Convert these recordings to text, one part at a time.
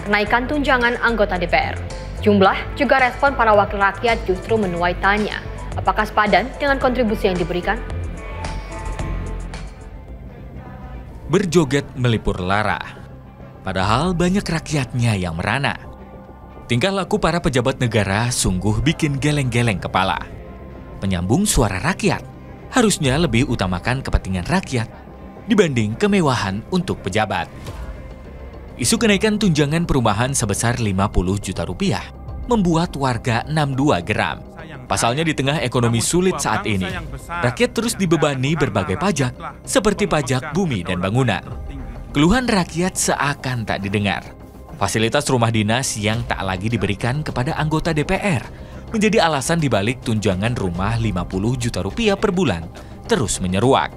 kenaikan tunjangan anggota DPR. Jumlah juga respon para wakil rakyat justru menuai tanya, apakah sepadan dengan kontribusi yang diberikan? Berjoget melipur lara, padahal banyak rakyatnya yang merana. Tingkah laku para pejabat negara sungguh bikin geleng-geleng kepala. Penyambung suara rakyat harusnya lebih utamakan kepentingan rakyat dibanding kemewahan untuk pejabat. Isu kenaikan tunjangan perumahan sebesar 50 juta rupiah membuat warga 62 geram. Pasalnya di tengah ekonomi sulit saat ini, rakyat terus dibebani berbagai pajak seperti pajak bumi dan bangunan. Keluhan rakyat seakan tak didengar. Fasilitas rumah dinas yang tak lagi diberikan kepada anggota DPR menjadi alasan dibalik tunjangan rumah 50 juta rupiah per bulan terus menyeruak.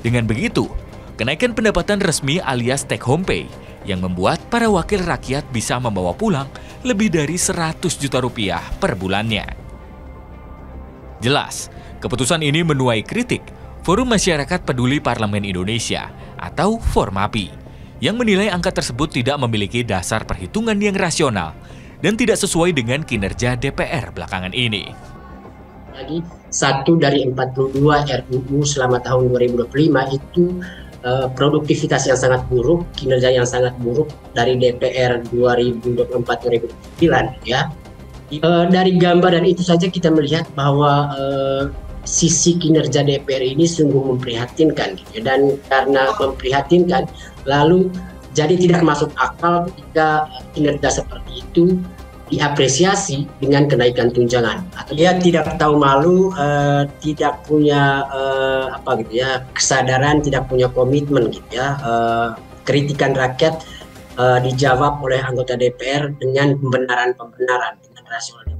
Dengan begitu, kenaikan pendapatan resmi alias take home pay yang membuat para wakil rakyat bisa membawa pulang lebih dari 100 juta rupiah per bulannya. Jelas, keputusan ini menuai kritik Forum Masyarakat Peduli Parlemen Indonesia atau Formapi yang menilai angka tersebut tidak memiliki dasar perhitungan yang rasional dan tidak sesuai dengan kinerja DPR belakangan ini. Lagi, 1 dari 42 RUU selama tahun 2025 itu produktivitas yang sangat buruk, kinerja yang sangat buruk dari DPR 2024-2029 ya. Dari gambaran itu saja kita melihat bahwa sisi kinerja DPR ini sungguh memprihatinkan gitu. Dan karena memprihatinkan, lalu jadi tidak masuk akal ketika kinerja seperti itu diapresiasi dengan kenaikan tunjangan. Atau dia tidak tahu malu, tidak punya kesadaran, tidak punya komitmen gitu ya. Kritikan rakyat dijawab oleh anggota DPR dengan pembenaran-pembenaran, dengan rasional.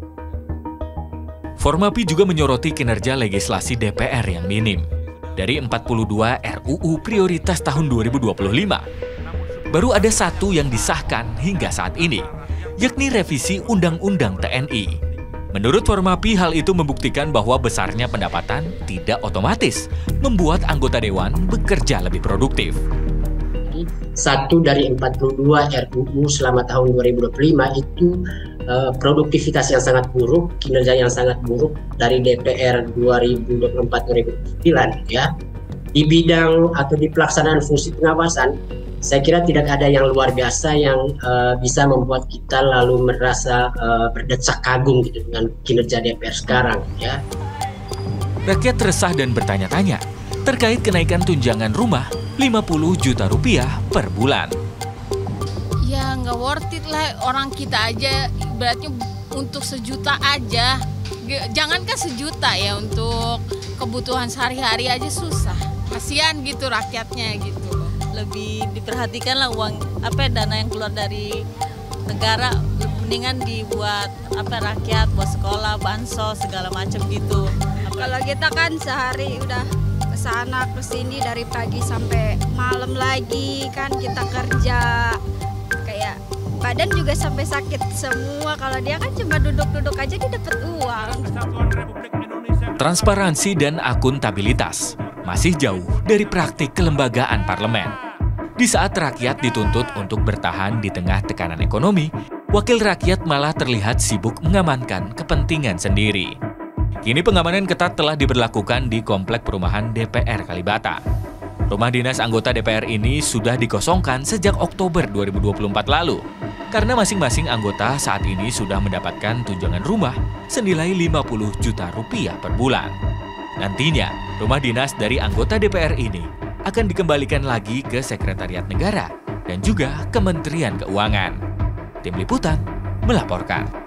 Formapi juga menyoroti kinerja legislasi DPR yang minim. Dari 42 RUU prioritas tahun 2025, baru ada 1 yang disahkan hingga saat ini, yakni revisi Undang-Undang TNI. Menurut Formapi, hal itu membuktikan bahwa besarnya pendapatan tidak otomatis membuat anggota dewan bekerja lebih produktif. 1 dari 42 RUU selama tahun 2025 itu produktivitas yang sangat buruk, kinerja yang sangat buruk dari DPR 2024-2029 ya. Di bidang atau di pelaksanaan fungsi pengawasan, saya kira tidak ada yang luar biasa yang bisa membuat kita lalu merasa berdecak kagum gitu dengan kinerja DPR sekarang ya. Rakyat resah dan bertanya-tanya terkait kenaikan tunjangan rumah 50 juta rupiah per bulan. Ya nggak worth it lah, orang kita aja ibaratnya untuk sejuta aja. Jangankan sejuta ya, untuk kebutuhan sehari-hari aja susah. Kasihan gitu rakyatnya gitu. Lebih diperhatikan lah uang dana yang keluar dari negara, mendingan dibuat rakyat, buat sekolah, bansos segala macam gitu. Kalau kita kan sehari udah kesana kesini dari pagi sampai malam lagi kan kita kerja, kayak badan juga sampai sakit semua. Kalau dia kan cuma duduk-duduk aja dia dapat uang. Transparansi dan akuntabilitas masih jauh dari praktik kelembagaan parlemen. Di saat rakyat dituntut untuk bertahan di tengah tekanan ekonomi, wakil rakyat malah terlihat sibuk mengamankan kepentingan sendiri. Kini pengamanan ketat telah diberlakukan di Komplek Perumahan DPR Kalibata. Rumah dinas anggota DPR ini sudah dikosongkan sejak Oktober 2024 lalu, karena masing-masing anggota saat ini sudah mendapatkan tunjangan rumah senilai 50 juta rupiah per bulan. Nantinya, rumah dinas dari anggota DPR ini akan dikembalikan lagi ke Sekretariat Negara dan juga Kementerian Keuangan. Tim Liputan melaporkan.